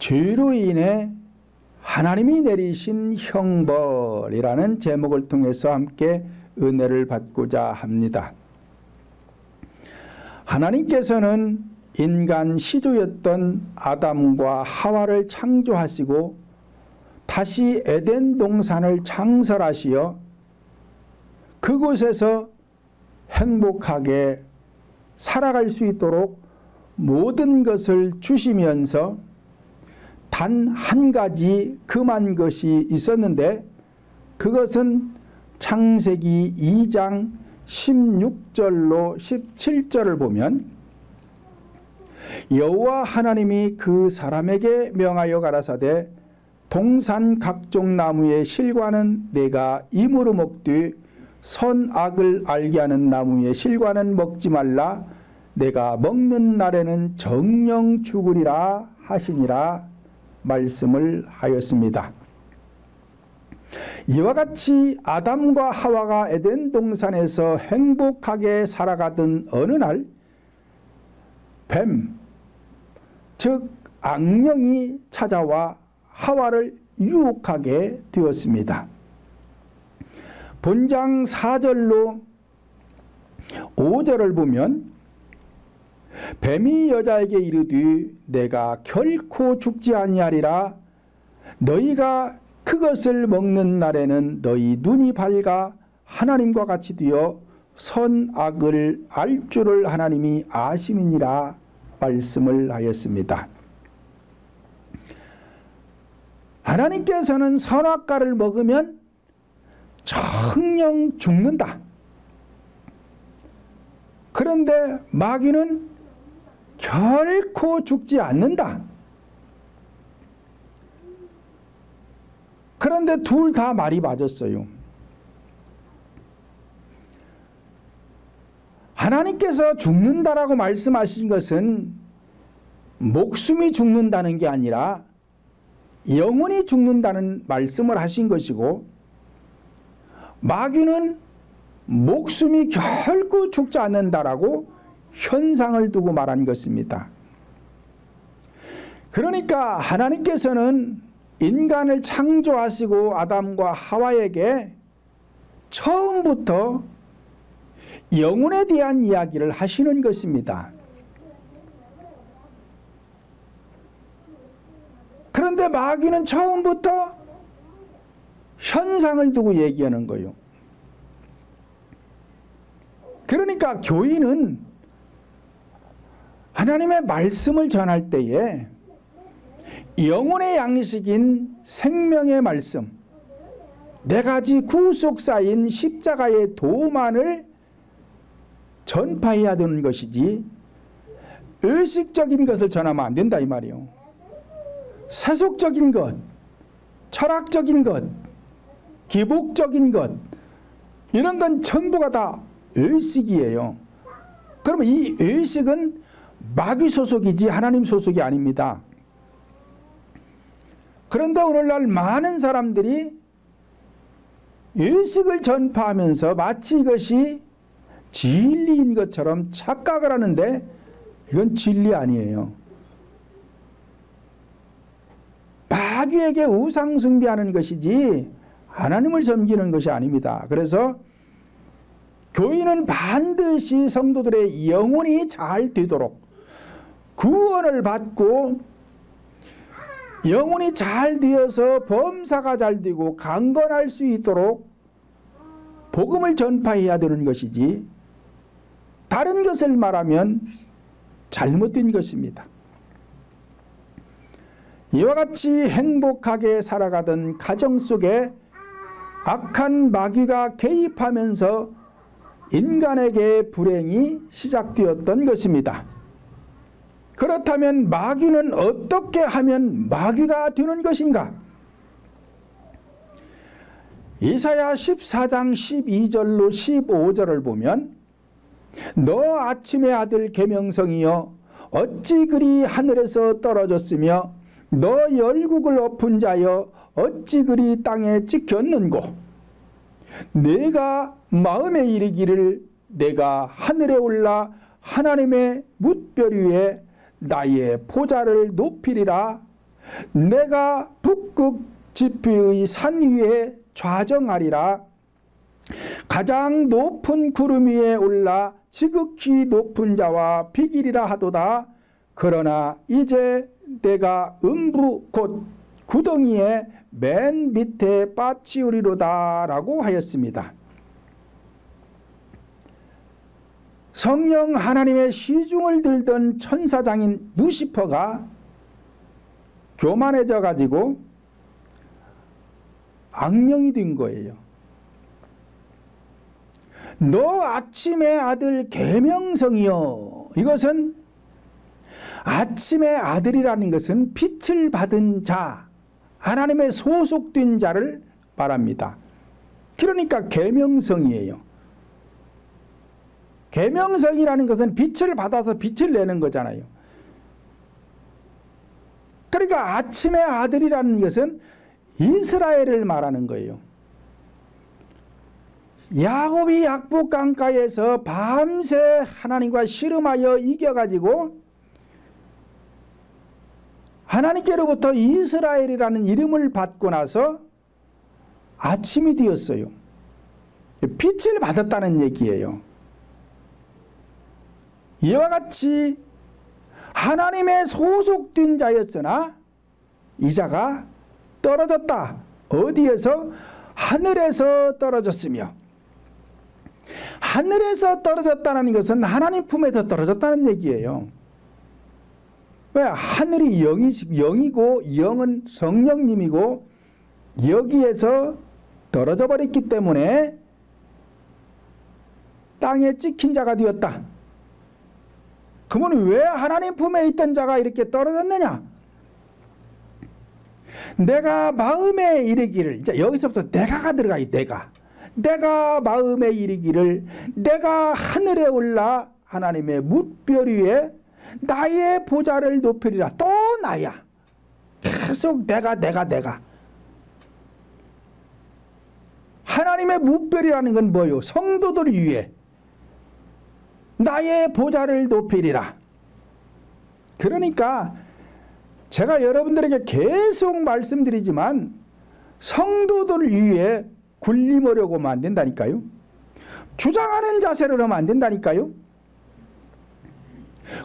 죄로 인해 하나님이 내리신 형벌이라는 제목을 통해서 함께 은혜를 받고자 합니다. 하나님께서는 인간 시조였던 아담과 하와를 창조하시고 다시 에덴 동산을 창설하시어 그곳에서 행복하게 살아갈 수 있도록 모든 것을 주시면서 단 한 가지 금한 것이 있었는데, 그것은 창세기 2장 16절로 17절을 보면 여호와 하나님이 그 사람에게 명하여 가라사대 동산 각종 나무의 실과는 내가 임으로 먹되 선악을 알게 하는 나무의 실과는 먹지 말라. 내가 먹는 날에는 정령 죽으리라 하시니라 말씀을 하였습니다. 이와 같이 아담과 하와가 에덴 동산에서 행복하게 살아가던 어느 날 뱀, 즉 악령이 찾아와 하와를 유혹하게 되었습니다. 본장 4절로 5절을 보면 뱀이 여자에게 이르되 내가 결코 죽지 아니하리라. 너희가 그것을 먹는 날에는 너희 눈이 밝아 하나님과 같이 되어 선악을 알 줄을 하나님이 아심이니라 말씀을 하였습니다. 하나님께서는 선악과를 먹으면 정령 죽는다. 그런데 마귀는 결코 죽지 않는다. 그런데 둘 다 말이 맞았어요. 하나님께서 죽는다라고 말씀하신 것은 목숨이 죽는다는 게 아니라 영혼이 죽는다는 말씀을 하신 것이고, 마귀는 목숨이 결코 죽지 않는다라고 현상을 두고 말한 것입니다. 그러니까 하나님께서는 인간을 창조하시고 아담과 하와에게 처음부터 영혼에 대한 이야기를 하시는 것입니다. 그런데 마귀는 처음부터 현상을 두고 얘기하는 거예요. 그러니까 교인은 하나님의 말씀을 전할 때에 영혼의 양식인 생명의 말씀, 네 가지 구속사인 십자가의 도만을 전파해야 되는 것이지 의식적인 것을 전하면 안 된다 이 말이에요. 세속적인 것, 철학적인 것, 기복적인 것, 이런 건 전부가 다 의식이에요. 그러면 이 의식은 마귀 소속이지 하나님 소속이 아닙니다. 그런데 오늘날 많은 사람들이 의식을 전파하면서 마치 이것이 진리인 것처럼 착각을 하는데 이건 진리 아니에요. 마귀에게 우상 숭배하는 것이지 하나님을 섬기는 것이 아닙니다. 그래서 교인은 반드시 성도들의 영혼이 잘 되도록 구원을 받고 영혼이 잘 되어서 범사가 잘 되고 강건할 수 있도록 복음을 전파해야 되는 것이지 다른 것을 말하면 잘못된 것입니다. 이와 같이 행복하게 살아가던 가정 속에 악한 마귀가 개입하면서 인간에게 불행이 시작되었던 것입니다. 그렇다면 마귀는 어떻게 하면 마귀가 되는 것인가? 이사야 14장 12절로 15절을 보면 너 아침의 아들 계명성이여 어찌 그리 하늘에서 떨어졌으며 너 열국을 엎은 자여 어찌 그리 땅에 찍혔는고 내가 마음에 이르기를 내가 하늘에 올라 하나님의 뭇별 위에 나의 보좌를 높이리라 내가 북극 지표의 산 위에 좌정하리라. 가장 높은 구름 위에 올라 지극히 높은 자와 비기리라 하도다. 그러나 이제 내가 음부 곧 구덩이의 맨 밑에 빠치우리로다 라고 하였습니다. 성령 하나님의 시중을 들던 천사장인 루시퍼가 교만해져 가지고 악령이 된 거예요. 너 아침의 아들 계명성이여. 이것은 아침의 아들이라는 것은 빛을 받은 자, 하나님의 소속된 자를 말합니다. 그러니까 계명성이에요. 계명성이라는 것은 빛을 받아서 빛을 내는 거잖아요. 그러니까 아침의 아들이라는 것은 이스라엘을 말하는 거예요. 야곱이 약복 강가에서 밤새 하나님과 씨름하여 이겨가지고 하나님께로부터 이스라엘이라는 이름을 받고 나서 아침이 되었어요. 빛을 받았다는 얘기예요. 이와 같이 하나님의 소속된 자였으나 이 자가 떨어졌다. 어디에서? 하늘에서 떨어졌으며, 하늘에서 떨어졌다는 것은 하나님 품에서 떨어졌다는 얘기예요. 왜? 하늘이 영이고 영은 성령님이고 여기에서 떨어져 버렸기 때문에 땅에 찍힌 자가 되었다. 그러면 왜 하나님 품에 있던 자가 이렇게 떨어졌느냐? 내가 마음에 이르기를, 이제 여기서부터 내가가 들어가요. 내가 마음에 이르기를 내가 하늘에 올라 하나님의 뭇별 위에 나의 보좌를 높이리라. 또 나야. 계속 내가. 하나님의 뭇별이라는 건 뭐요? 성도들 위에 나의 보좌를 높이리라. 그러니까 제가 여러분들에게 계속 말씀드리지만 성도들 위에 군림하려고 하면 안 된다니까요. 주장하는 자세로 하면 안 된다니까요.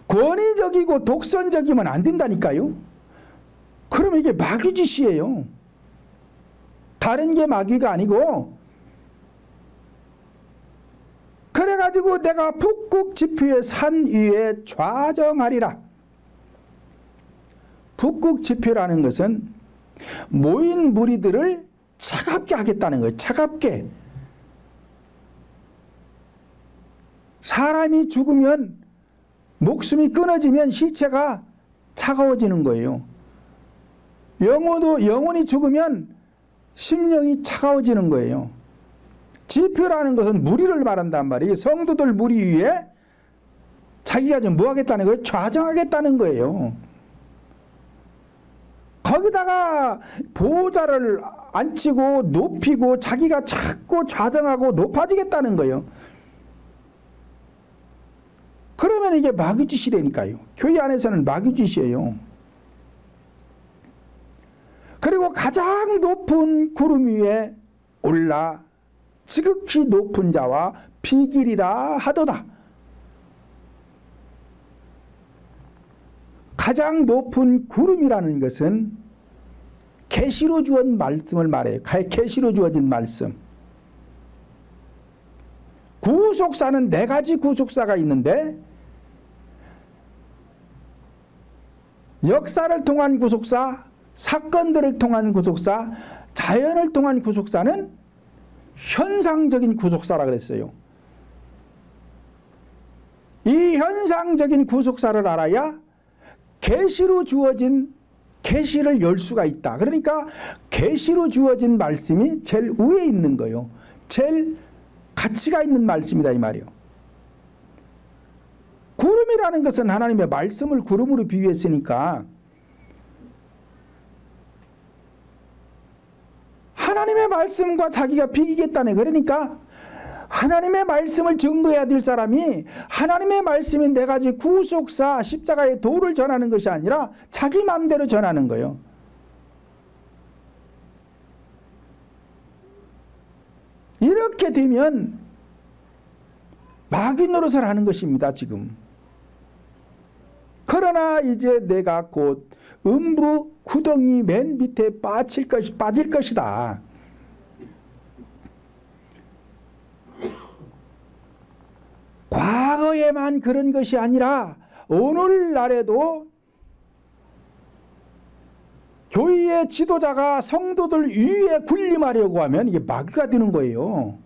권위적이고 독선적이면 안 된다니까요. 그러면 이게 마귀짓이에요. 다른 게 마귀가 아니고, 그래가지고 내가 북극 지표의 산 위에 좌정하리라. 북극 지표라는 것은 모인 무리들을 차갑게 하겠다는 거예요. 차갑게. 사람이 죽으면, 목숨이 끊어지면 시체가 차가워지는 거예요. 영혼이 죽으면 심령이 차가워지는 거예요. 지표라는 것은 무리를 말한단 말이에요. 성도들 무리 위에 자기가 지금 뭐 하겠다는 거예요? 좌정하겠다는 거예요. 거기다가 보호자를 앉히고 높이고 자기가 자꾸 좌정하고 높아지겠다는 거예요. 그러면 이게 마귀짓이라니까요. 교회 안에서는 마귀짓이에요. 그리고 가장 높은 구름 위에 올라 지극히 높은 자와 비기리라 하도다. 가장 높은 구름이라는 것은 계시로 주어진 말씀을 말해요. 계시로 주어진 말씀. 구속사는 네 가지 구속사가 있는데, 역사를 통한 구속사, 사건들을 통한 구속사, 자연을 통한 구속사는 현상적인 구속사라 그랬어요. 이 현상적인 구속사를 알아야 계시로 주어진 계시를 열 수가 있다. 그러니까 계시로 주어진 말씀이 제일 위에 있는 거예요. 제일 가치가 있는 말씀이다 이 말이에요. 구름이라는 것은 하나님의 말씀을 구름으로 비유했으니까 하나님의 말씀과 자기가 비기겠다네. 그러니까 하나님의 말씀을 증거해야 될 사람이 하나님의 말씀인 네 가지 구속사 십자가의 도를 전하는 것이 아니라 자기 마음대로 전하는 거예요. 이렇게 되면 마귀 노릇을 하는 것입니다, 지금. 그러나 이제 내가 곧 음부 구덩이 맨 밑에 빠질 것이다. 과거에만 그런 것이 아니라 오늘날에도 교회의 지도자가 성도들 위에 군림하려고 하면 이게 마귀가 되는 거예요.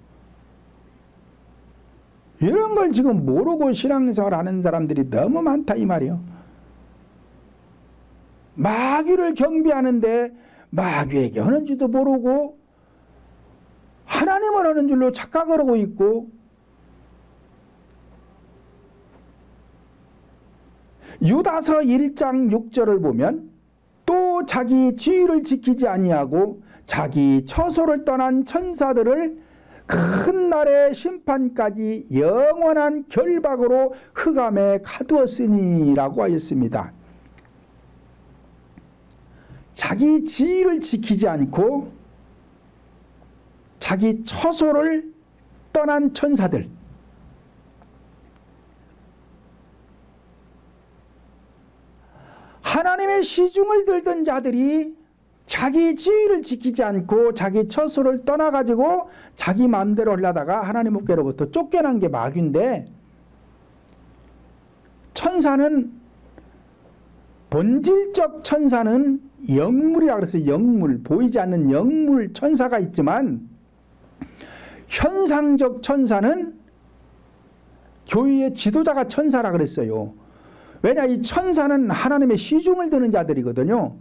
이런 걸 지금 모르고 신앙생활 하는 사람들이 너무 많다 이 말이에요. 마귀를 경배하는데 마귀에게 하는지도 모르고 하나님을 하는 줄로 착각을 하고 있고, 유다서 1장 6절을 보면 또 자기 지위를 지키지 아니하고 자기 처소를 떠난 천사들을 큰 날의 심판까지 영원한 결박으로 흑암에 가두었으니라고 하였습니다. 자기 지위를 지키지 않고 자기 처소를 떠난 천사들, 하나님의 시중을 들던 자들이 자기 지위를 지키지 않고 자기 처소를 떠나가지고 자기 마음대로 하려다가 하나님께로부터 쫓겨난 게 마귀인데, 천사는, 본질적 천사는 영물이라 그래서 영물, 보이지 않는 영물 천사가 있지만, 현상적 천사는 교회의 지도자가 천사라 그랬어요. 왜냐, 이 천사는 하나님의 시중을 드는 자들이거든요.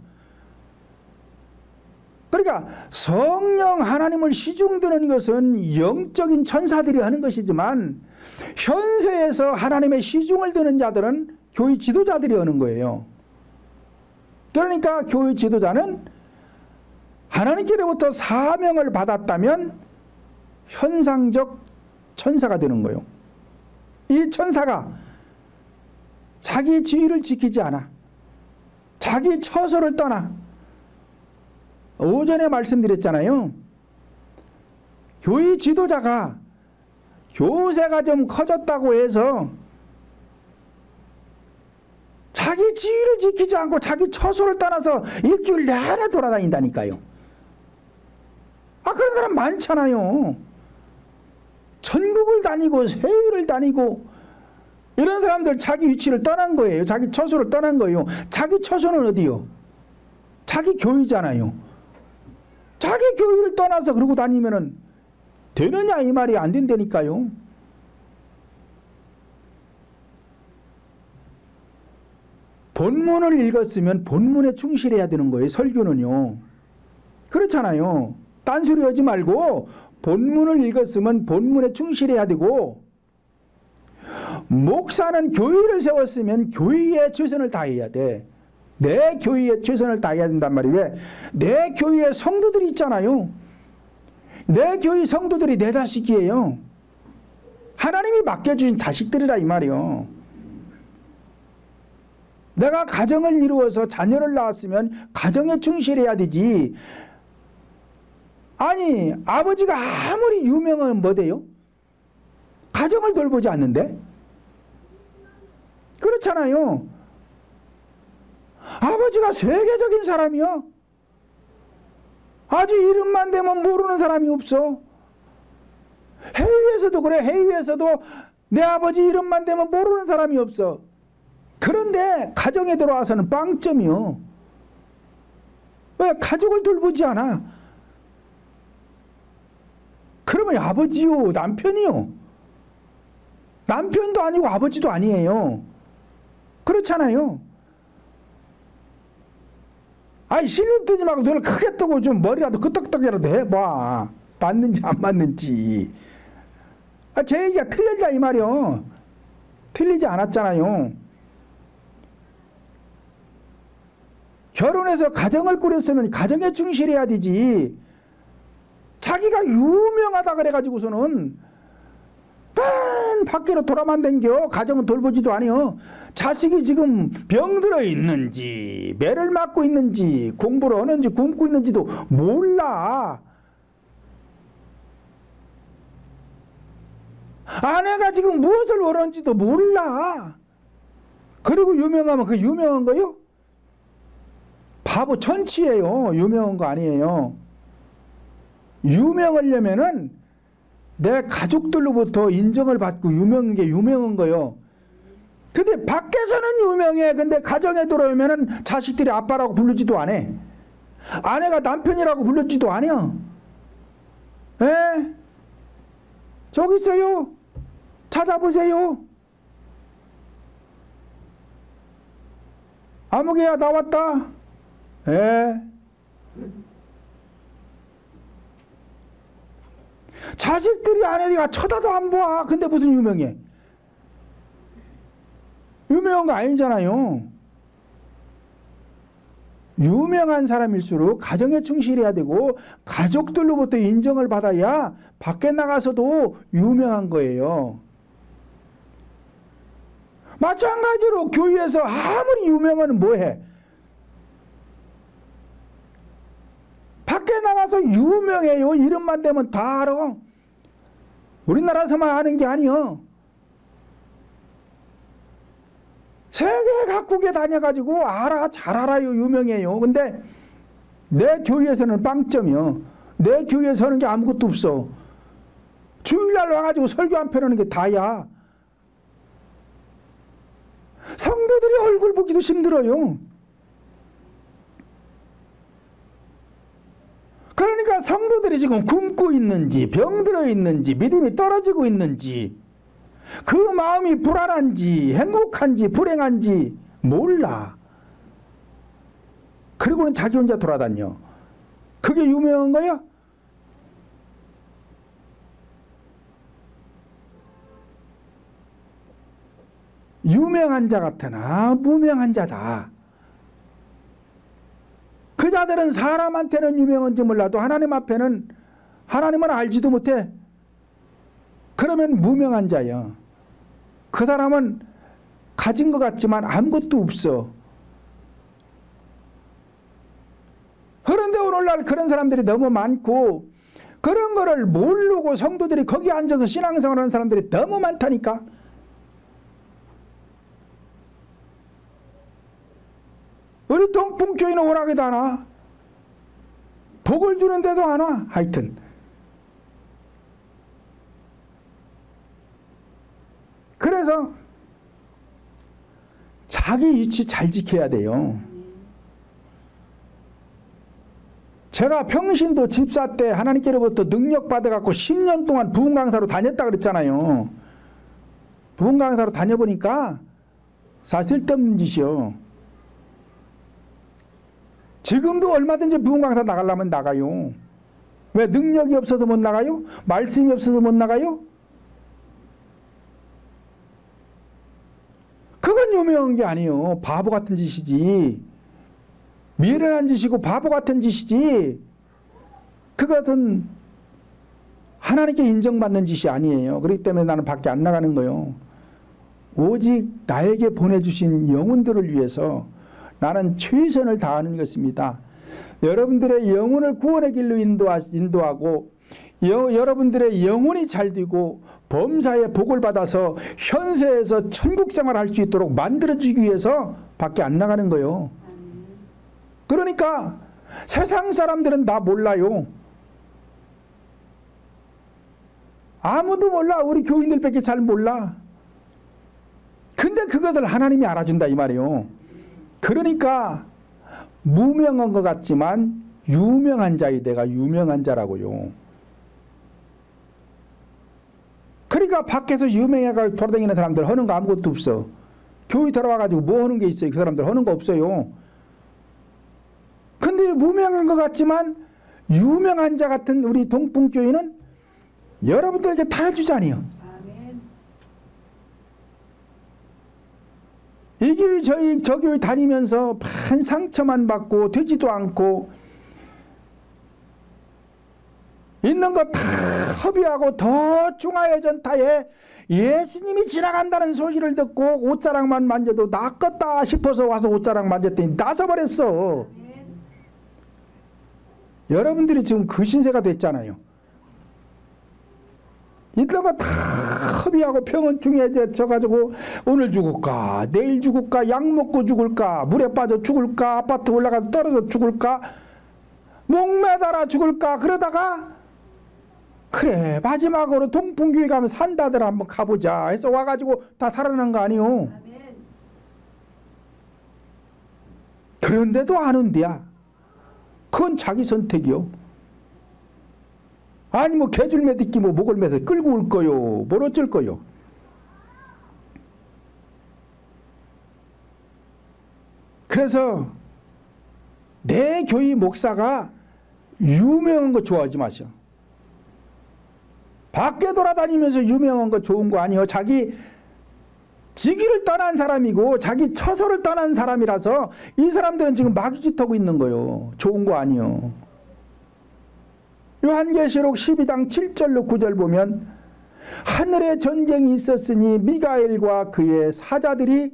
그러니까 성령 하나님을 시중드는 것은 영적인 천사들이 하는 것이지만, 현세에서 하나님의 시중을 드는 자들은 교회 지도자들이 하는 거예요. 그러니까 교회 지도자는 하나님께로부터 사명을 받았다면 현상적 천사가 되는 거예요. 이 천사가 자기 지위를 지키지 않아 자기 처소를 떠나, 오전에 말씀드렸잖아요. 교회 지도자가 교세가 좀 커졌다고 해서 자기 지위를 지키지 않고 자기 처소를 떠나서 일주일 내내 돌아다닌다니까요. 그런 사람 많잖아요. 전국을 다니고 세계를 다니고, 이런 사람들 자기 위치를 떠난 거예요. 자기 처소를 떠난 거예요. 자기 처소는 어디요? 자기 교회잖아요. 자기 교회를 떠나서 그러고 다니면은 되느냐 이 말이 안 된다니까요. 본문을 읽었으면 본문에 충실해야 되는 거예요. 설교는요. 그렇잖아요. 딴소리 하지 말고 본문을 읽었으면 본문에 충실해야 되고, 목사는 교회를 세웠으면 교회에 최선을 다해야 돼. 내 교회에 최선을 다해야 된단 말이에요. 왜? 내 교회에 성도들이 있잖아요. 내 교회 성도들이 내 자식이에요. 하나님이 맡겨주신 자식들이라 이 말이요. 내가 가정을 이루어서 자녀를 낳았으면 가정에 충실해야 되지. 아니, 아버지가 아무리 유명하면 뭐 돼요? 가정을 돌보지 않는데? 그렇잖아요. 아버지가 세계적인 사람이요. 아주 이름만 대면 모르는 사람이 없어. 해외에서도 그래. 해외에서도 내 아버지 이름만 대면 모르는 사람이 없어. 그런데 가정에 들어와서는 빵점이요. 왜? 가족을 돌보지 않아. 그러면 아버지요, 남편이요. 남편도 아니고 아버지도 아니에요. 그렇잖아요. 실눈 뜨지 말고 눈을 크게 뜨고 좀 머리라도 끄덕끄덕이라도 해봐. 맞는지 안 맞는지. 제 얘기가 틀리자 이 말이요. 틀리지 않았잖아요. 결혼해서 가정을 꾸렸으면 가정에 충실해야 되지. 자기가 유명하다 그래가지고서는 밖으로 돌아만 댕겨. 가정은 돌보지도 아니요. 자식이 지금 병들어 있는지, 매를 맞고 있는지, 공부를 하는지 굶고 있는지도 몰라. 아내가 지금 무엇을 원하는지도 몰라. 그리고 유명하면 그 유명한 거요? 바보 천치예요. 유명한 거 아니에요. 유명하려면은 내 가족들로부터 인정을 받고 유명한 게 유명한 거요. 근데 밖에서는 유명해. 근데 가정에 들어오면은 자식들이 아빠라고 부르지도 않아. 아내가 남편이라고 부르지도 않아. 에? 저기 있어요. 찾아보세요. 아무개야 나왔다. 에? 자식들이 아내가 쳐다도 안 봐. 근데 무슨 유명해? 유명한 거 아니잖아요. 유명한 사람일수록 가정에 충실해야 되고 가족들로부터 인정을 받아야 밖에 나가서도 유명한 거예요. 마찬가지로 교회에서 아무리 유명하면 뭐해? 밖에 나가서 유명해요. 이름만 대면 다 알아. 우리나라에서만 아는 게 아니요. 세계 각국에 다녀가지고 잘 알아요. 유명해요. 근데 내 교회에서는 빵점이요. 내 교회에서 하는 게 아무것도 없어. 주일날 와가지고 설교 한 편 하는 게 다야. 성도들이 얼굴 보기도 힘들어요. 그러니까 성도들이 지금 굶고 있는지 병들어 있는지 믿음이 떨어지고 있는지 그 마음이 불안한지 행복한지 불행한지 몰라. 그리고는 자기 혼자 돌아다녀. 그게 유명한 거야? 유명한 자 같으나 무명한 자다. 그 자들은 사람한테는 유명한지 몰라도 하나님 앞에는 하나님은 알지도 못해. 그러면 무명한 자야. 그 사람은 가진 것 같지만 아무것도 없어. 그런데 오늘날 그런 사람들이 너무 많고 그런 거를 모르고 성도들이 거기 앉아서 신앙생활하는 사람들이 너무 많다니까. 우리 동풍교회는 오락에도 안 와. 복을 주는데도 안 와. 하여튼 그래서 자기 위치 잘 지켜야 돼요. 제가 평신도 집사 때 하나님께로부터 능력 받아갖고 10년 동안 부흥 강사로 다녔다 그랬잖아요. 부흥 강사로 다녀보니까 사실 쓸데없는 짓이요. 지금도 얼마든지 부흥 강사 나가려면 나가요. 왜? 능력이 없어서 못 나가요? 말씀이 없어서 못 나가요? 그건 유명한 게 아니에요. 바보 같은 짓이지. 미련한 짓이고 바보 같은 짓이지. 그것은 하나님께 인정받는 짓이 아니에요. 그렇기 때문에 나는 밖에 안 나가는 거예요. 오직 나에게 보내주신 영혼들을 위해서 나는 최선을 다하는 것입니다. 여러분들의 영혼을 구원의 길로 인도하고 여러분들의 영혼이 잘 되고 범사의 복을 받아서 현세에서 천국 생활할 수 있도록 만들어주기 위해서 밖에 안 나가는 거예요. 그러니까 세상 사람들은 나 몰라요. 아무도 몰라. 우리 교인들밖에 잘 몰라. 근데 그것을 하나님이 알아준다 이 말이에요. 그러니까 무명한 것 같지만 유명한 자이 내가 유명한 자라고요. 그러니까 밖에서 유명해가 돌아다니는 사람들 하는 거 아무것도 없어. 교회 들어와가지고 뭐 하는 게 있어요? 그 사람들 하는 거 없어요. 근데 무명한 것 같지만 유명한 자 같은 우리 동풍교회는 여러분들에게 다 해주잖아요. 이 교회 저 교회 다니면서 반 상처만 받고 되지도 않고 있는 거 다 허비하고 더 중화의 전타에 예수님이 지나간다는 소리를 듣고 옷자락만 만져도 낫겠다 싶어서 와서 옷자락 만졌더니 나서버렸어. 여러분들이 지금 그 신세가 됐잖아요. 이런 거 다 협의하고 평온 중요해져가지고 오늘 죽을까 내일 죽을까 약 먹고 죽을까 물에 빠져 죽을까 아파트 올라가서 떨어져 죽을까 목매달아 죽을까 그러다가 그래 마지막으로 동풍교회 가면 산다들 한번 가보자 해서 와가지고 다 살아난 거 아니오. 그런데도 안 온대야. 그건 자기 선택이요. 아니 뭐 개줄매 듣기 뭐 목을 매서 끌고 올 거요. 뭘 어쩔 거요. 그래서 내 교회 목사가 유명한 거 좋아하지 마셔. 밖에 돌아다니면서 유명한 거 좋은 거 아니요. 자기 직위를 떠난 사람이고 자기 처소를 떠난 사람이라서 이 사람들은 지금 마귀짓하고 있는 거요. 좋은 거 아니요. 요한계시록 12장 7절로 9절 보면 하늘에 전쟁이 있었으니 미가엘과 그의 사자들이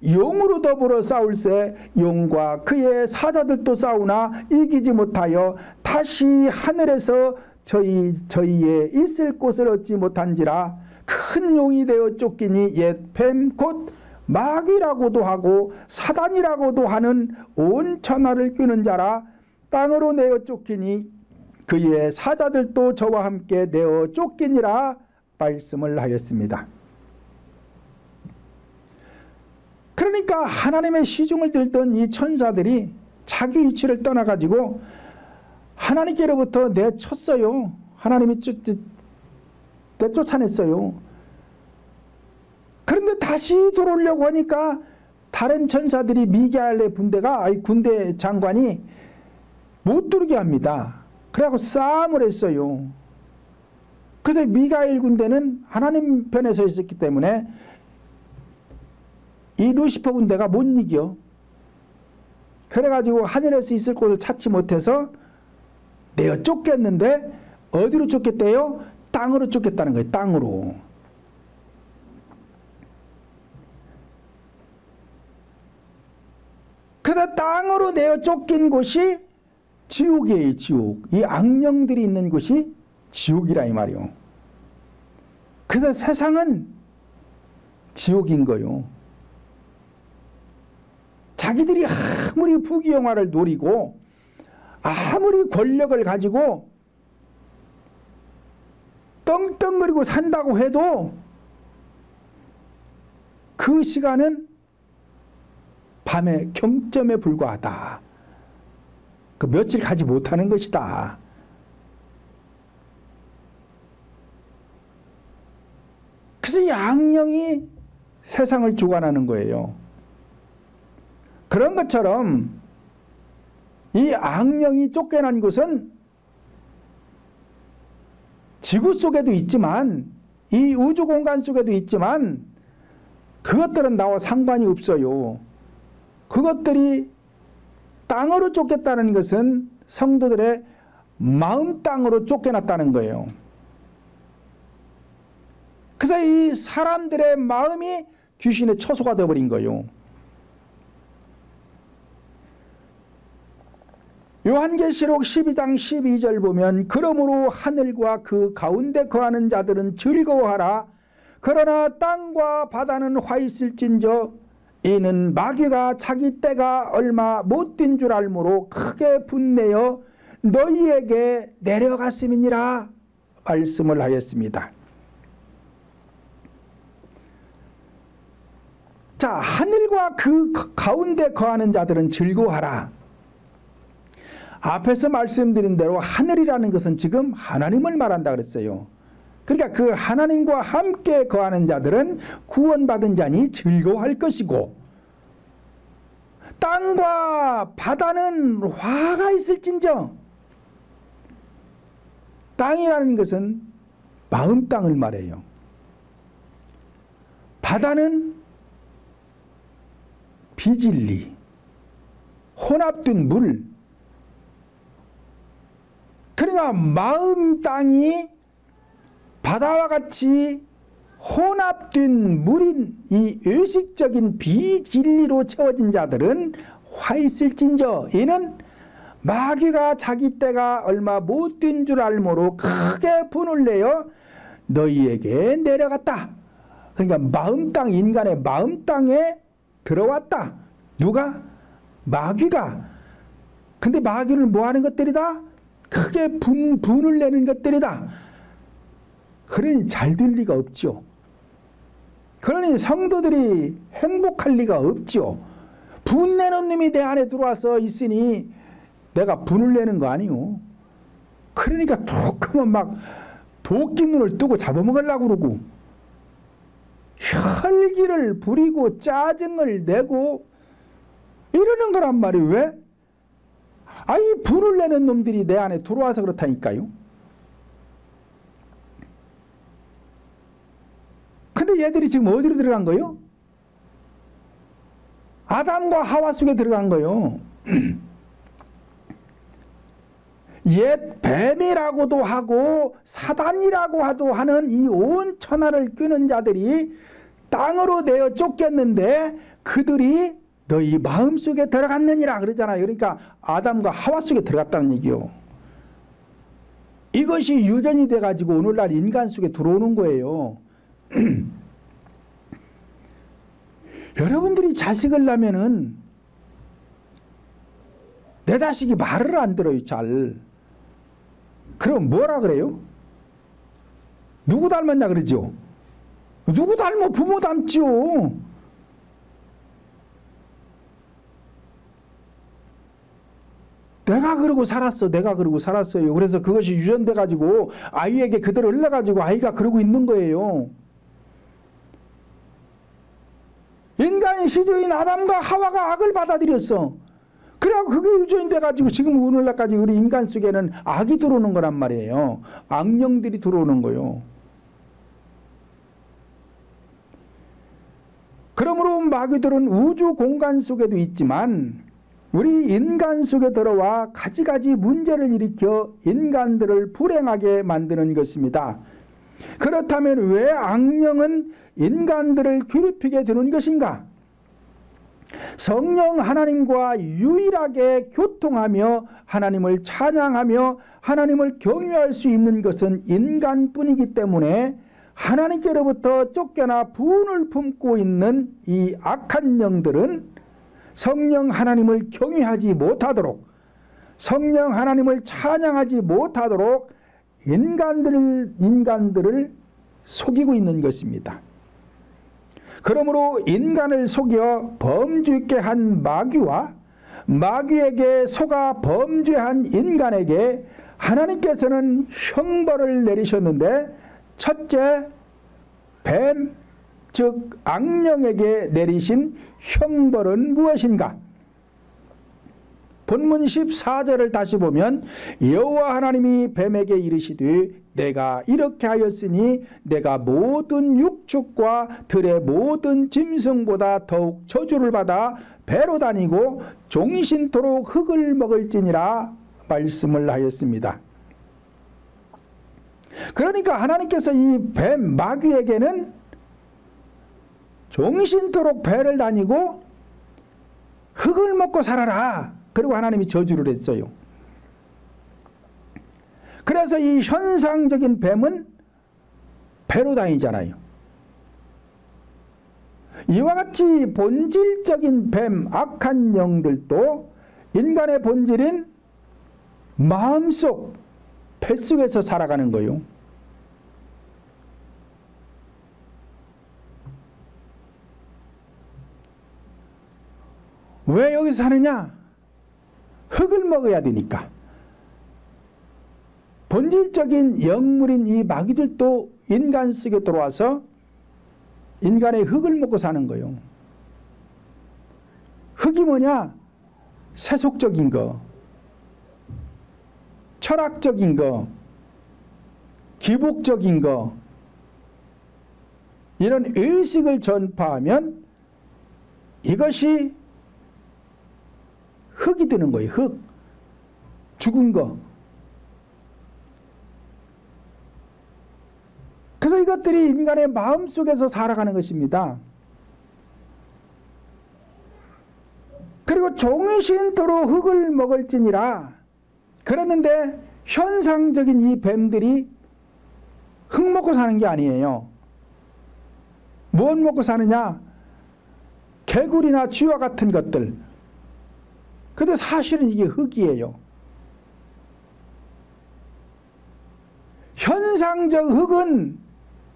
용으로 더불어 싸울세 용과 그의 사자들도 싸우나 이기지 못하여 다시 하늘에서 저희의 있을 곳을 얻지 못한지라 큰 용이 되어 쫓기니 옛 뱀 곧 마귀라고도 하고 사단이라고도 하는 온 천하를 끄는 자라 땅으로 내어 쫓기니 그의 사자들도 저와 함께 내어 쫓기니라 말씀을 하였습니다. 그러니까 하나님의 시중을 들던 이 천사들이 자기 위치를 떠나가지고 하나님께로부터 내쳤어요. 하나님이 쫓아냈어요. 그런데 다시 들어오려고 하니까 다른 천사들이 미가엘의 군대 장관이 못 들게 합니다. 그래갖고 싸움을 했어요. 그래서 미가엘 군대는 하나님 편에 서 있었기 때문에 이 루시퍼 군대가 못 이겨. 그래가지고 하늘에서 있을 곳을 찾지 못해서 내어 쫓겼는데 어디로 쫓겼대요? 땅으로 쫓겼다는 거예요. 땅으로. 그래서 땅으로 내어 쫓긴 곳이 지옥이에요. 지옥. 이 악령들이 있는 곳이 지옥이라 이 말이요. 그래서 세상은 지옥인 거요. 자기들이 아무리 부귀영화를 노리고 아무리 권력을 가지고 떵떵거리고 산다고 해도 그 시간은 밤의 경점에 불과하다. 그 며칠 가지 못하는 것이다. 그래서 이 악령이 세상을 주관하는 거예요. 그런 것처럼 이 악령이 쫓겨난 것은 지구 속에도 있지만 이 우주 공간 속에도 있지만 그것들은 나와 상관이 없어요. 그것들이 땅으로 쫓겼다는 것은 성도들의 마음 땅으로 쫓겨났다는 거예요. 그래서 이 사람들의 마음이 귀신의 처소가 되어버린 거예요. 요한계시록 12장 12절 보면 그러므로 하늘과 그 가운데 거하는 자들은 즐거워하라. 그러나 땅과 바다는 화 있을진저 이는 마귀가 자기 때가 얼마 못 된 줄 알므로 크게 분내어 너희에게 내려갔음이니라 말씀을 하였습니다. 자, 하늘과 그 가운데 거하는 자들은 즐거워하라. 앞에서 말씀드린 대로 하늘이라는 것은 지금 하나님을 말한다 그랬어요. 그러니까 그 하나님과 함께 거하는 자들은 구원받은 자니 즐거워할 것이고 땅과 바다는 화가 있을진정. 땅이라는 것은 마음 땅을 말해요. 바다는 비진리, 혼합된 물. 그러니까 마음 땅이 바다와 같이 혼합된 물인 이 의식적인 비진리로 채워진 자들은 화 있을진저 이는 마귀가 자기 때가 얼마 못 된 줄 알므로 크게 분을 내어 너희에게 내려갔다. 그러니까 마음 땅, 인간의 마음 땅에 들어왔다. 누가? 마귀가. 근데 마귀는 뭐 하는 것들이다? 크게 분을 내는 것들이다. 그러니 잘 될 리가 없죠. 그러니 성도들이 행복할 리가 없죠. 분내는 놈이 내 안에 들어와서 있으니 내가 분을 내는 거 아니요. 그러니까 툭하면 막 도끼 눈을 뜨고 잡아먹으려고 그러고 혈기를 부리고 짜증을 내고 이러는 거란 말이에요. 왜? 이 분을 내는 놈들이 내 안에 들어와서 그렇다니까요. 근데 얘들이 지금 어디로 들어간 거예요? 아담과 하와 속에 들어간 거예요. 옛 뱀이라고도 하고 사단이라고 하는 이 온 천하를 끄는 자들이 땅으로 내어 쫓겼는데 그들이 너희 마음속에 들어갔느니라 그러잖아요. 그러니까 아담과 하와 속에 들어갔다는 얘기요. 이것이 유전이 돼가지고 오늘날 인간 속에 들어오는 거예요. 여러분들이 자식을 낳으면은 내 자식이 말을 안 들어요. 잘. 그럼 뭐라 그래요? 누구 닮았냐 그러죠? 누구 닮아? 부모 닮지요. 내가 그러고 살았어. 내가 그러고 살았어요. 그래서 그것이 유전돼 가지고 아이에게 그대로 흘러가지고 아이가 그러고 있는 거예요. 인간의 시조인 아담과 하와가 악을 받아들였어. 그래갖고 그게 유전돼 가지고 지금 오늘날까지 우리 인간 속에는 악이 들어오는 거란 말이에요. 악령들이 들어오는 거요. 그러므로 마귀들은 우주 공간 속에도 있지만 우리 인간 속에 들어와 가지가지 문제를 일으켜 인간들을 불행하게 만드는 것입니다. 그렇다면 왜 악령은 인간들을 괴롭히게 되는 것인가? 성령 하나님과 유일하게 교통하며 하나님을 찬양하며 하나님을 경외할 수 있는 것은 인간뿐이기 때문에 하나님께로부터 쫓겨나 분을 품고 있는 이 악한 영들은 성령 하나님을 경외하지 못하도록 성령 하나님을 찬양하지 못하도록 인간들을 속이고 있는 것입니다. 그러므로 인간을 속여 범죄케 한 마귀와 마귀에게 속아 범죄한 인간에게 하나님께서는 형벌을 내리셨는데 첫째, 뱀, 즉 악령에게 내리신 형벌은 무엇인가? 본문 14절을 다시 보면 여호와 하나님이 뱀에게 이르시되 내가 이렇게 하였으니 내가 모든 육축과 들의 모든 짐승보다 더욱 저주를 받아 배로 다니고 종신토록 흙을 먹을지니라 말씀을 하였습니다. 그러니까 하나님께서 이 뱀 마귀에게는 종신토록 배를 다니고 흙을 먹고 살아라. 그리고 하나님이 저주를 했어요. 그래서 이 현상적인 뱀은 배로 다니잖아요. 이와 같이 본질적인 뱀, 악한 영들도 인간의 본질인 마음속, 뱃속에서 살아가는 거예요. 왜 여기서 사느냐? 흙을 먹어야 되니까. 본질적인 영물인 이 마귀들도 인간 속에 들어와서 인간의 흙을 먹고 사는 거예요. 흙이 뭐냐? 세속적인 거, 철학적인 거, 기복적인 거, 이런 의식을 전파하면 이것이 흙이 되는 거예요. 흙. 죽은 거. 그래서 이것들이 인간의 마음속에서 살아가는 것입니다. 그리고 종이신토로 흙을 먹을지니라. 그랬는데 현상적인 이 뱀들이 흙 먹고 사는 게 아니에요. 무엇 먹고 사느냐? 개구리나 쥐와 같은 것들. 근데 사실은 이게 흙이에요. 현상적 흙은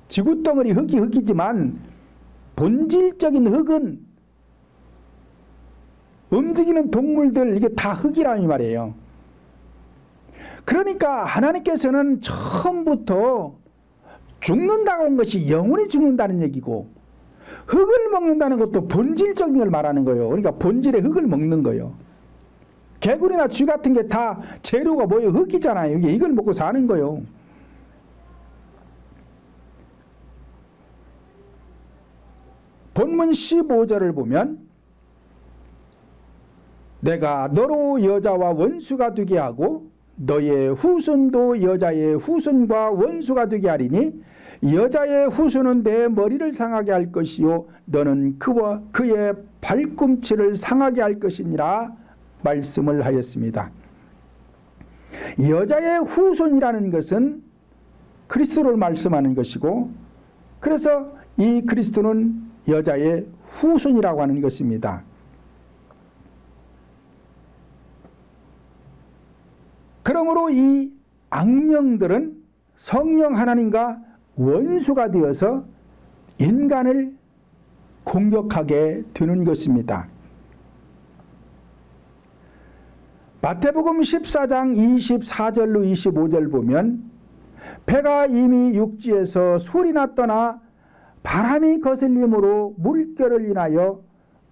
지구덩어리 흙이 흙이지만 본질적인 흙은 움직이는 동물들, 이게 다 흙이라는 말이에요. 그러니까 하나님께서는 처음부터 죽는다고 한 것이 영원히 죽는다는 얘기고, 흙을 먹는다는 것도 본질적인 걸 말하는 거예요. 그러니까 본질의 흙을 먹는 거예요. 개구리나 쥐 같은 게 다 재료가 뭐예요? 흙이잖아요. 이걸 먹고 사는 거예요. 본문 15절을 보면 내가 너로 여자와 원수가 되게 하고 너의 후손도 여자의 후손과 원수가 되게 하리니 여자의 후손은 내 머리를 상하게 할 것이요 너는 그와 그의 발꿈치를 상하게 할 것이니라 말씀을 하였습니다. 여자의 후손이라는 것은 그리스도를 말씀하는 것이고, 그래서 이 그리스도는 여자의 후손이라고 하는 것입니다. 그러므로 이 악령들은 성령 하나님과 원수가 되어서 인간을 공격하게 되는 것입니다. 마태복음 14장 24절로 25절 보면 배가 이미 육지에서 술이나 떠나 바람이 거슬림으로 물결을 인하여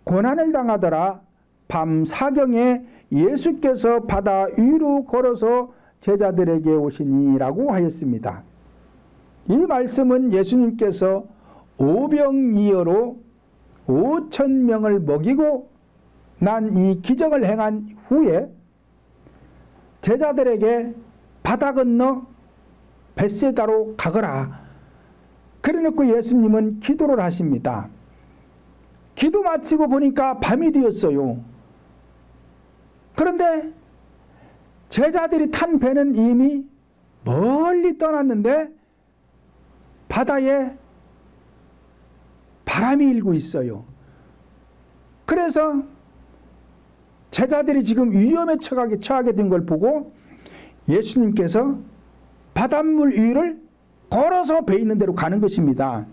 고난을 당하더라. 밤 사경에 예수께서 바다 위로 걸어서 제자들에게 오시니라고 하였습니다. 이 말씀은 예수님께서 오병이어로 5,000명을 먹이고 난 이 기적을 행한 후에 제자들에게 바다 건너 벳세다로 가거라. 그래놓고 예수님은 기도를 하십니다. 기도 마치고 보니까 밤이 되었어요. 그런데 제자들이 탄 배는 이미 멀리 떠났는데 바다에 바람이 일고 있어요. 그래서 제자들이 지금 위험에 처하게 된 걸 보고 예수님께서 바닷물 위를 걸어서 배 있는 데로 가는 것입니다.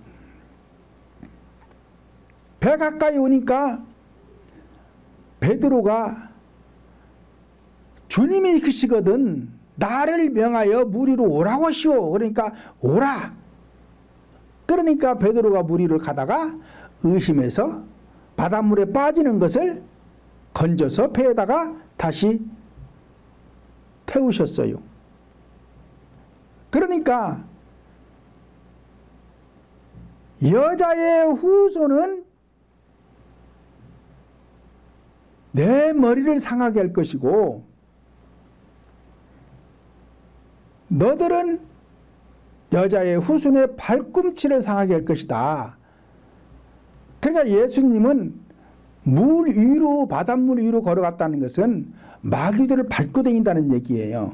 배 가까이 오니까 베드로가 주님이 이끄시거든 나를 명하여 물 위로 오라고 하시오. 그러니까 오라. 그러니까 베드로가 물 위를 가다가 의심해서 바닷물에 빠지는 것을 건져서 배에다가 다시 태우셨어요. 그러니까 여자의 후손은 내 머리를 상하게 할 것이고 너들은 여자의 후손의 발꿈치를 상하게 할 것이다. 그러니까 예수님은 물 위로, 바닷물 위로 걸어갔다는 것은 마귀들을 밟고 다닌다는 얘기예요.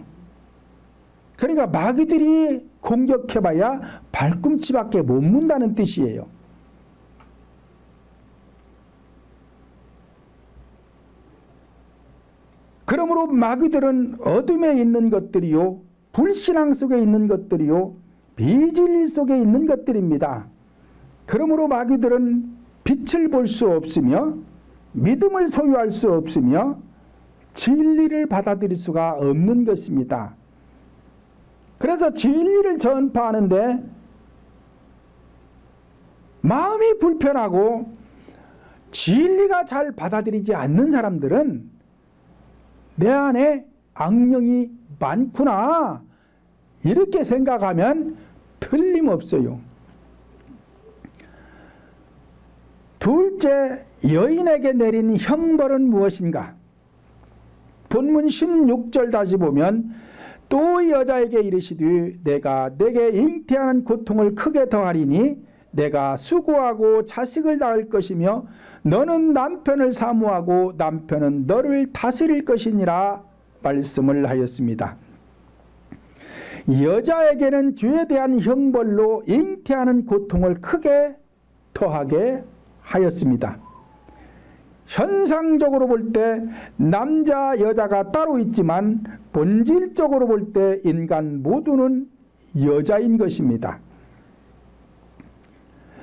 그러니까 마귀들이 공격해봐야 발꿈치밖에 못 문다는 뜻이에요. 그러므로 마귀들은 어둠에 있는 것들이요, 불신앙 속에 있는 것들이요, 비진리 속에 있는 것들입니다. 그러므로 마귀들은 빛을 볼 수 없으며 믿음을 소유할 수 없으며 진리를 받아들일 수가 없는 것입니다. 그래서 진리를 전파하는데 마음이 불편하고 진리가 잘 받아들이지 않는 사람들은 내 안에 악령이 많구나 이렇게 생각하면 틀림없어요. 둘째, 여인에게 내린 형벌은 무엇인가? 본문 16절 다시 보면 또 여자에게 이르시되 내가 내게 잉태하는 고통을 크게 더하리니 내가 수고하고 자식을 낳을 것이며 너는 남편을 사모하고 남편은 너를 다스릴 것이니라 말씀을 하였습니다. 여자에게는 죄에 대한 형벌로 잉태하는 고통을 크게 더하게 하였습니다. 현상적으로 볼 때 남자 여자가 따로 있지만 본질적으로 볼 때 인간 모두는 여자인 것입니다.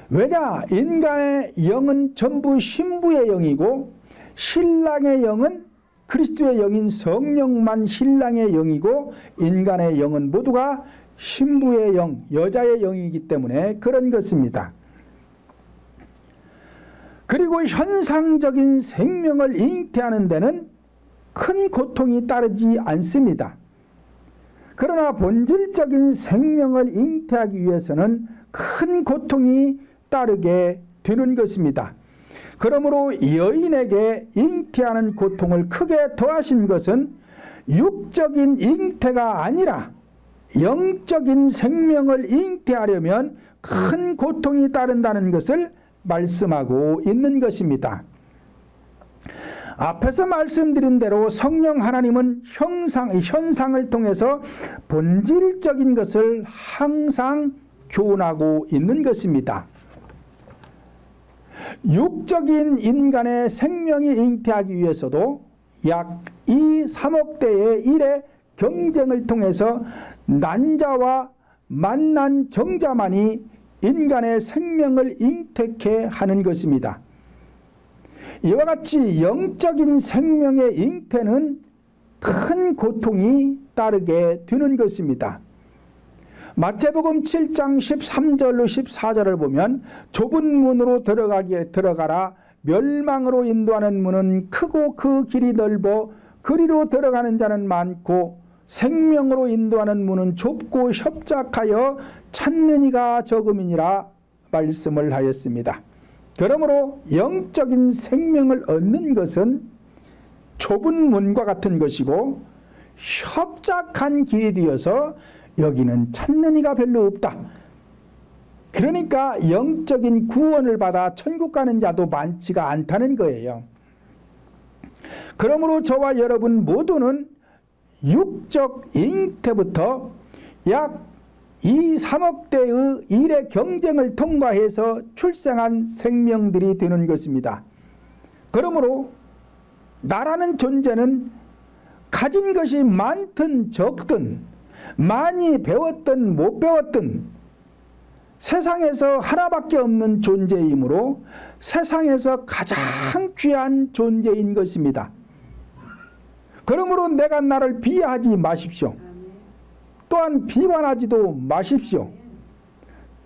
왜냐? 인간의 영은 전부 신부의 영이고 신랑의 영은 그리스도의 영인 성령만 신랑의 영이고 인간의 영은 모두가 신부의 영, 여자의 영이기 때문에 그런 것입니다. 그리고 현상적인 생명을 잉태하는 데는 큰 고통이 따르지 않습니다. 그러나 본질적인 생명을 잉태하기 위해서는 큰 고통이 따르게 되는 것입니다. 그러므로 여인에게 잉태하는 고통을 크게 더하신 것은 육적인 잉태가 아니라 영적인 생명을 잉태하려면 큰 고통이 따른다는 것을 말씀하고 있는 것입니다. 앞에서 말씀드린 대로 성령 하나님은 현상을 통해서 본질적인 것을 항상 교훈하고 있는 것입니다. 육적인 인간의 생명이 잉태하기 위해서도 약 3억 대의 일의 경쟁을 통해서 난자와 만난 정자만이 인간의 생명을 잉태케 하는 것입니다. 이와 같이 영적인 생명의 잉태는 큰 고통이 따르게 되는 것입니다. 마태복음 7장 13절로 14절을 보면 좁은 문으로 들어가라. 멸망으로 인도하는 문은 크고 그 길이 넓어 그리로 들어가는 자는 많고 생명으로 인도하는 문은 좁고 협착하여 찾는 이가 적음이니라 말씀을 하였습니다. 그러므로 영적인 생명을 얻는 것은 좁은 문과 같은 것이고 협착한 길이 되어서 여기는 찾는 이가 별로 없다. 그러니까 영적인 구원을 받아 천국 가는 자도 많지가 않다는 거예요. 그러므로 저와 여러분 모두는 육적 잉태부터 약 3억 대의 일의 경쟁을 통과해서 출생한 생명들이 되는 것입니다. 그러므로 나라는 존재는 가진 것이 많든 적든 많이 배웠든 못 배웠든 세상에서 하나밖에 없는 존재이므로 세상에서 가장 귀한 존재인 것입니다. 그러므로 내가 나를 비하하지 마십시오. 또한 비관하지도 마십시오.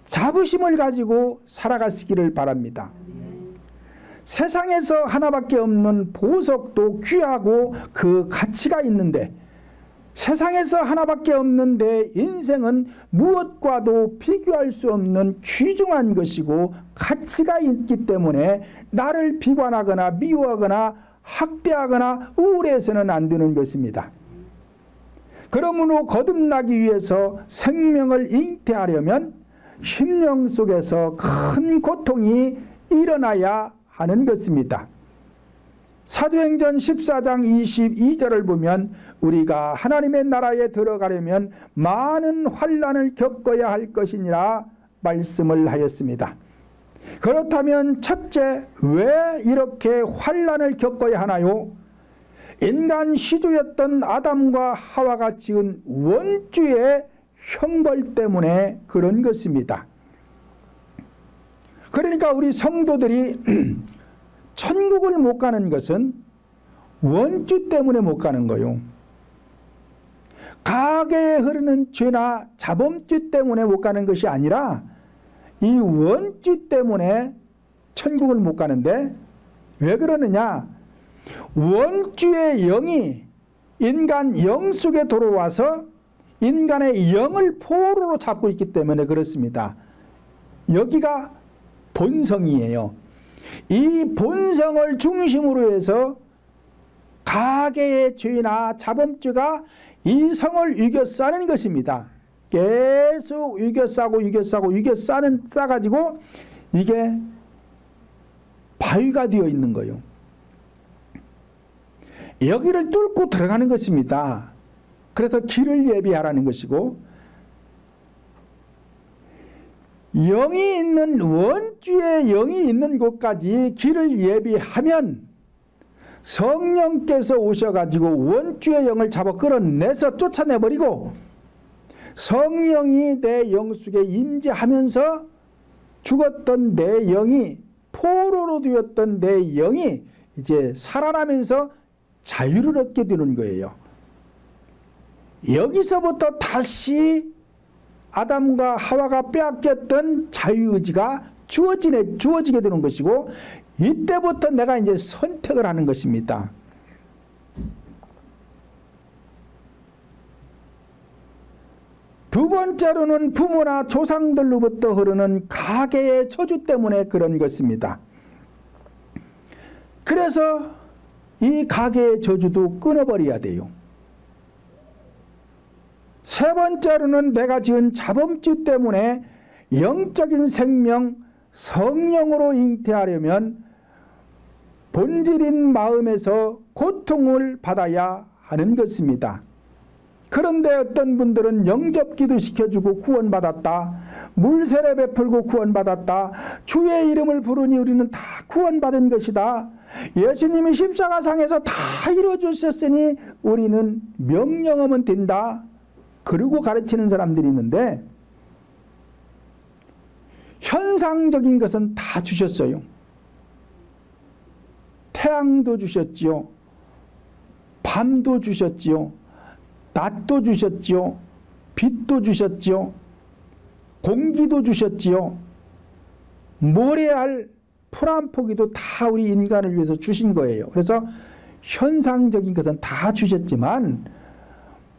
자부심을 가지고 살아가시기를 바랍니다. 세상에서 하나밖에 없는 보석도 귀하고 그 가치가 있는데 세상에서 하나밖에 없는 내 인생은 무엇과도 비교할 수 없는 귀중한 것이고 가치가 있기 때문에 나를 비관하거나 미워하거나 학대하거나 우울해서는 안 되는 것입니다. 그러므로 거듭나기 위해서 생명을 잉태하려면 심령 속에서 큰 고통이 일어나야 하는 것입니다. 사도행전 14장 22절을 보면 우리가 하나님의 나라에 들어가려면 많은 환난을 겪어야 할 것이니라 말씀을 하였습니다. 그렇다면 첫째, 왜 이렇게 환난을 겪어야 하나요? 인간 시조였던 아담과 하와가 지은 원죄의 형벌 때문에 그런 것입니다. 그러니까 우리 성도들이 천국을 못 가는 것은 원죄 때문에 못 가는 거요. 가계에 흐르는 죄나 자범죄 때문에 못 가는 것이 아니라 이 원죄 때문에 천국을 못 가는데 왜 그러느냐? 원죄의 영이 인간 영 속에 들어와서 인간의 영을 포로로 잡고 있기 때문에 그렇습니다. 여기가 본성이에요. 이 본성을 중심으로 해서 가계의 죄나 자범죄가 이 성을 위겨싸는 것입니다. 계속 위겨싸고 싸가지고 이게 바위가 되어 있는 거예요. 여기를 뚫고 들어가는 것입니다. 그래서 길을 예비하라는 것이고 영이 있는 원주의 영이 있는 곳까지 길을 예비하면 성령께서 오셔가지고 원주의 영을 잡아 끌어내서 쫓아내버리고 성령이 내 영 속에 임재하면서 죽었던 내 영이 포로로 되었던 내 영이 이제 살아나면서 자유를 얻게 되는 거예요. 여기서부터 다시 아담과 하와가 빼앗겼던 자유의지가 주어지게 되는 것이고 이때부터 내가 이제 선택을 하는 것입니다. 두 번째로는 부모나 조상들로부터 흐르는 가계의 저주 때문에 그런 것입니다. 그래서 이 가계의 저주도 끊어버려야 돼요. 세 번째로는 내가 지은 자범죄 때문에 영적인 생명, 성령으로 잉태하려면 본질인 마음에서 고통을 받아야 하는 것입니다. 그런데 어떤 분들은 영접기도 시켜주고 구원받았다. 물세례 베풀고 구원받았다. 주의 이름을 부르니 우리는 다 구원받은 것이다. 예수님이 십자가상에서 다 이루어주셨으니 우리는 명령하면 된다. 그러고 가르치는 사람들이 있는데 현상적인 것은 다 주셨어요. 태양도 주셨지요. 밤도 주셨지요. 낮도 주셨지요. 빛도 주셨지요. 공기도 주셨지요. 모래알, 풀 한 포기도 다 우리 인간을 위해서 주신 거예요. 그래서 현상적인 것은 다 주셨지만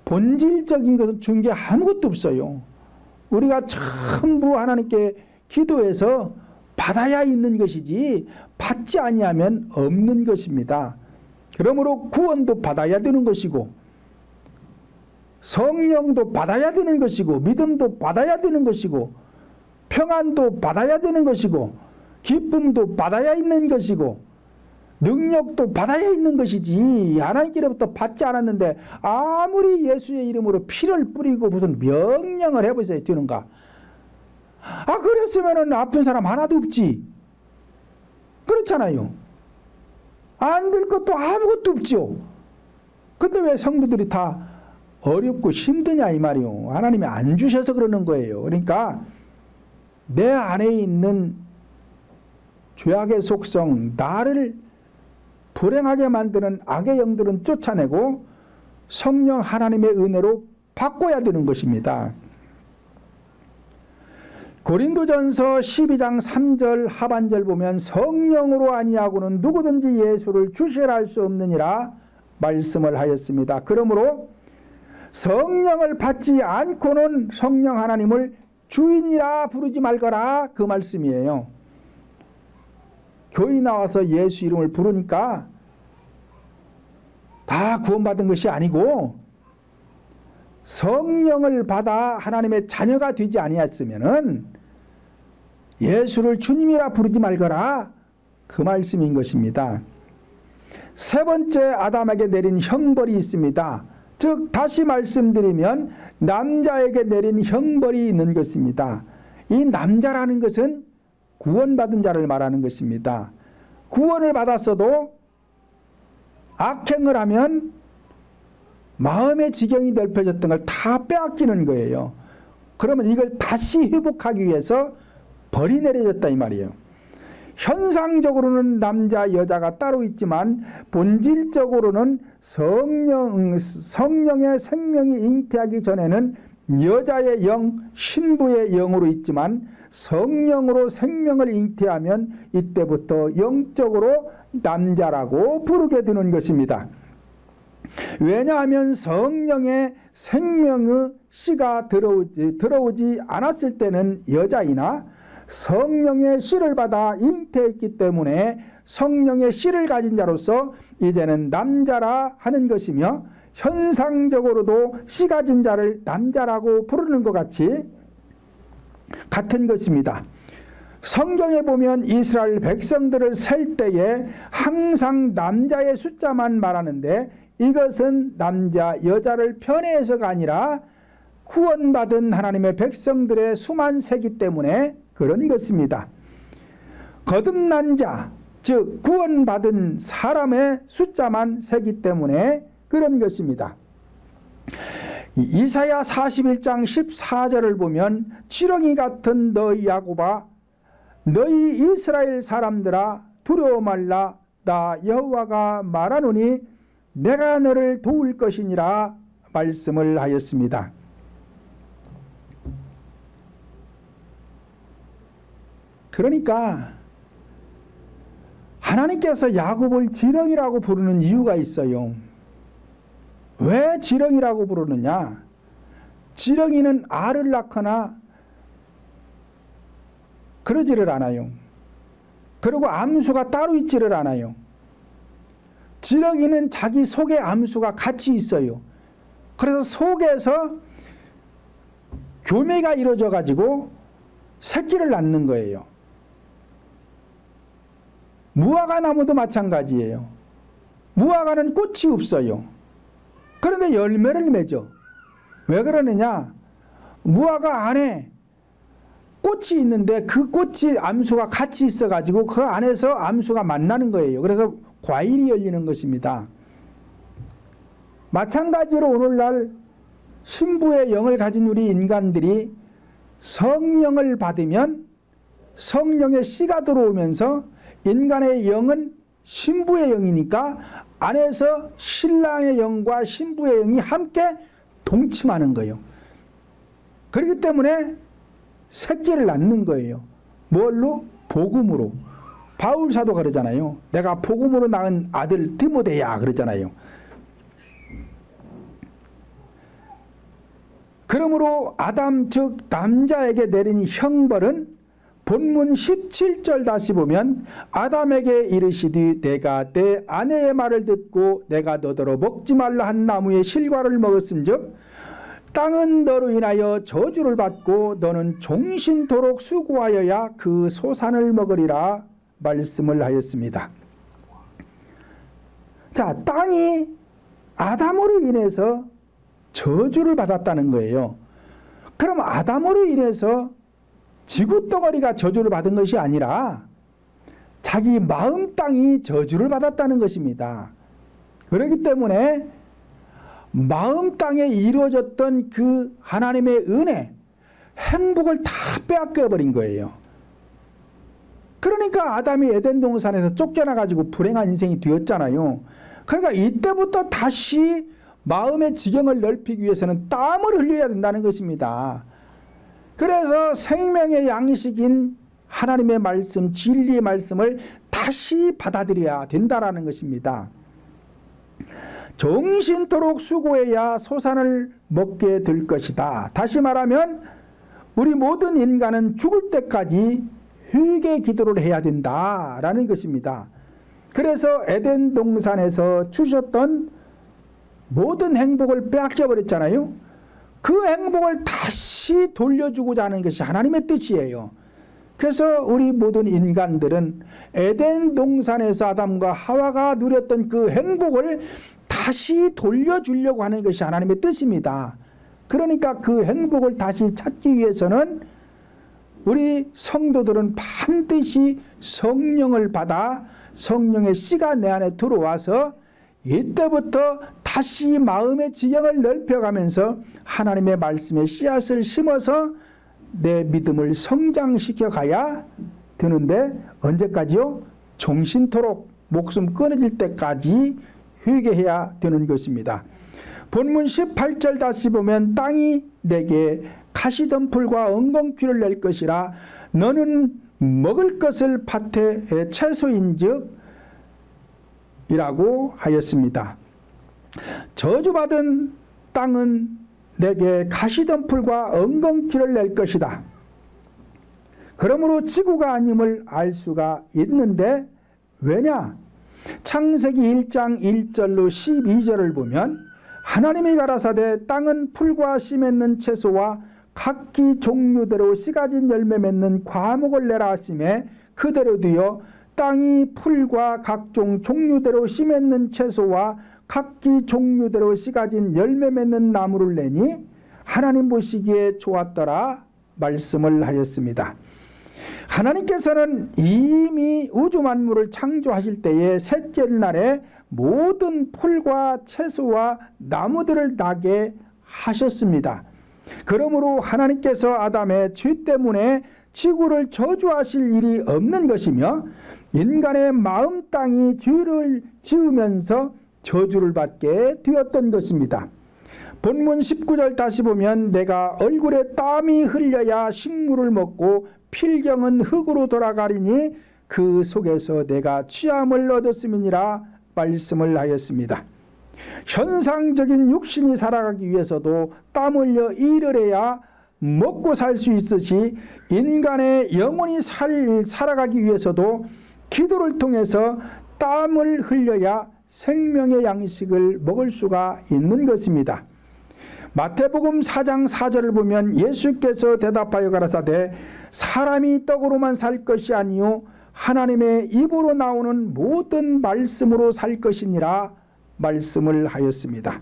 본질적인 것은 준 게 아무것도 없어요. 우리가 전부 하나님께 기도해서 받아야 있는 것이지 받지 아니하면 없는 것입니다. 그러므로 구원도 받아야 되는 것이고 성령도 받아야 되는 것이고 믿음도 받아야 되는 것이고 평안도 받아야 되는 것이고 기쁨도 받아야 있는 것이고 능력도 받아야 있는 것이지 하나님께로부터 받지 않았는데 아무리 예수의 이름으로 피를 뿌리고 무슨 명령을 해보셔야 되는가? 그랬으면 아픈 사람 하나도 없지. 그렇잖아요. 안 될 것도 아무것도 없지요. 근데 왜 성도들이 다 어렵고 힘드냐 이 말이요. 하나님이 안 주셔서 그러는 거예요. 그러니까 내 안에 있는 죄악의 속성, 나를 불행하게 만드는 악의 영들은 쫓아내고 성령 하나님의 은혜로 바꿔야 되는 것입니다. 고린도전서 12장 3절 하반절 보면 성령으로 아니하고는 누구든지 예수를 주시라 할 수 없느니라 말씀을 하였습니다. 그러므로 성령을 받지 않고는 성령 하나님을 주인이라 부르지 말거라 그 말씀이에요. 교회 나와서 예수 이름을 부르니까 다 구원받은 것이 아니고 성령을 받아 하나님의 자녀가 되지 아니했으면은 예수를 주님이라 부르지 말거라 그 말씀인 것입니다. 세 번째 아담에게 내린 형벌이 있습니다. 즉 다시 말씀드리면 남자에게 내린 형벌이 있는 것입니다. 이 남자라는 것은 구원받은 자를 말하는 것입니다. 구원을 받았어도 악행을 하면 마음의 지경이 넓혀졌던 걸 다 빼앗기는 거예요. 그러면 이걸 다시 회복하기 위해서 벌이 내려졌다 이 말이에요. 현상적으로는 남자 여자가 따로 있지만 본질적으로는 성령의 생명이 잉태하기 전에는 여자의 영, 신부의 영으로 있지만 성령으로 생명을 잉태하면 이때부터 영적으로 남자라고 부르게 되는 것입니다. 왜냐하면 성령의 생명의 씨가 들어오지 않았을 때는 여자이나 성령의 씨를 받아 잉태했기 때문에 성령의 씨를 가진 자로서 이제는 남자라 하는 것이며 현상적으로도 씨 가진 자를 남자라고 부르는 것 같은 것입니다. 성경에 보면 이스라엘 백성들을 셀 때에 항상 남자의 숫자만 말하는데 이것은 남자 여자를 편애해서가 아니라 구원받은 하나님의 백성들의 수만 세기 때문에 그런 것입니다. 거듭난 자, 즉 구원받은 사람의 숫자만 세기 때문에 그런 것입니다. 이사야 41장 14절을 보면 지렁이 같은 너희 야곱아, 너희 이스라엘 사람들아, 두려워 말라. 나 여호와가 말하노니 내가 너를 도울 것이니라 말씀을 하였습니다. 그러니까 하나님께서 야곱을 지렁이라고 부르는 이유가 있어요. 왜 지렁이라고 부르느냐? 지렁이는 알을 낳거나 그러지를 않아요. 그리고 암수가 따로 있지를 않아요. 지렁이는 자기 속에 암수가 같이 있어요. 그래서 속에서 교매가 이루어져 가지고 새끼를 낳는 거예요. 무화과 나무도 마찬가지예요. 무화과는 꽃이 없어요. 그런데 열매를 맺어. 왜 그러느냐? 무화과 안에 꽃이 있는데 그 꽃이 암수가 같이 있어 가지고 그 안에서 암수가 만나는 거예요. 그래서 과일이 열리는 것입니다. 마찬가지로 오늘날 신부의 영을 가진 우리 인간들이 성령을 받으면 성령의 씨가 들어오면서 인간의 영은 신부의 영이니까 안에서 신랑의 영과 신부의 영이 함께 동침하는 거예요. 그렇기 때문에 새끼를 낳는 거예요. 뭘로? 복음으로. 바울 사도가 그러잖아요. 내가 복음으로 낳은 아들 디모데야 그러잖아요. 그러므로 아담 즉 남자에게 내린 형벌은 본문 17절 다시 보면 아담에게 이르시되 내가 내 아내의 말을 듣고 내가 너더러 먹지 말라 한 나무의 실과를 먹었은즉 땅은 너로 인하여 저주를 받고 너는 종신토록 수고하여야 그 소산을 먹으리라 말씀을 하였습니다. 자, 땅이 아담으로 인해서 저주를 받았다는 거예요. 그럼 아담으로 인해서 지구덩어리가 저주를 받은 것이 아니라 자기 마음 땅이 저주를 받았다는 것입니다. 그렇기 때문에 마음 땅에 이루어졌던 그 하나님의 은혜, 행복을 다 빼앗겨 버린 거예요. 그러니까 아담이 에덴 동산에서 쫓겨나 가지고 불행한 인생이 되었잖아요. 그러니까 이때부터 다시 마음의 지경을 넓히기 위해서는 땀을 흘려야 된다는 것입니다. 그래서 생명의 양식인 하나님의 말씀, 진리의 말씀을 다시 받아들여야 된다는 것입니다. 종신토록 수고해야 소산을 먹게 될 것이다. 다시 말하면 우리 모든 인간은 죽을 때까지 회개 기도를 해야 된다라는 것입니다. 그래서 에덴 동산에서 주셨던 모든 행복을 빼앗겨 버렸잖아요. 그 행복을 다시 돌려주고자 하는 것이 하나님의 뜻이에요. 그래서 우리 모든 인간들은 에덴 동산에서 아담과 하와가 누렸던 그 행복을 다시 돌려주려고 하는 것이 하나님의 뜻입니다. 그러니까 그 행복을 다시 찾기 위해서는 우리 성도들은 반드시 성령을 받아 성령의 씨가 내 안에 들어와서 이때부터 다시 마음의 지경을 넓혀가면서 하나님의 말씀의 씨앗을 심어서 내 믿음을 성장시켜 가야 되는데 언제까지요? 종신토록 목숨 끊어질 때까지 회개해야 되는 것입니다. 본문 18절 다시 보면 땅이 내게 가시덤불과 엉겅퀴를 낼 것이라 너는 먹을 것을 밭의 채소인즉 이라고 하였습니다. 저주받은 땅은 내게 가시덤불과 엉겅퀴를 낼 것이다. 그러므로 지구가 아님을 알 수가 있는데 왜냐? 창세기 1장 1절로 12절을 보면 하나님이 가라사대 땅은 풀과 씨 맺는 채소와 각기 종류대로 씨 가진 열매 맺는 과목을 내라 하시매 그대로 되어 땅이 풀과 각종 종류대로 씨 맺는 채소와 각기 종류대로 씨 가진 열매 맺는 나무를 내니 하나님 보시기에 좋았더라 말씀을 하였습니다. 하나님께서는 이미 우주 만물을 창조하실 때에 셋째 날에 모든 풀과 채소와 나무들을 나게 하셨습니다. 그러므로 하나님께서 아담의 죄 때문에 지구를 저주하실 일이 없는 것이며 인간의 마음 땅이 죄를 지으면서 저주를 받게 되었던 것입니다. 본문 19절 다시 보면 내가 얼굴에 땀이 흘려야 식물을 먹고 필경은 흙으로 돌아가리니 그 속에서 내가 취함을 얻었음이니라 말씀을 하였습니다. 현상적인 육신이 살아가기 위해서도 땀 흘려 일을 해야 먹고 살 수 있듯이 인간의 영혼이 살아가기 위해서도 기도를 통해서 땀을 흘려야 생명의 양식을 먹을 수가 있는 것입니다. 마태복음 4장 4절을 보면 예수께서 대답하여 가라사대 사람이 떡으로만 살 것이 아니요 하나님의 입으로 나오는 모든 말씀으로 살 것이니라 말씀을 하였습니다.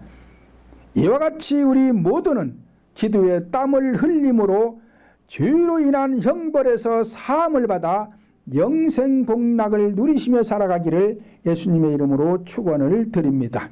이와 같이 우리 모두는 기도에 땀을 흘림으로 죄로 인한 형벌에서 사함을 받아 영생복락을 누리시며 살아가기를 예수님의 이름으로 축원을 드립니다.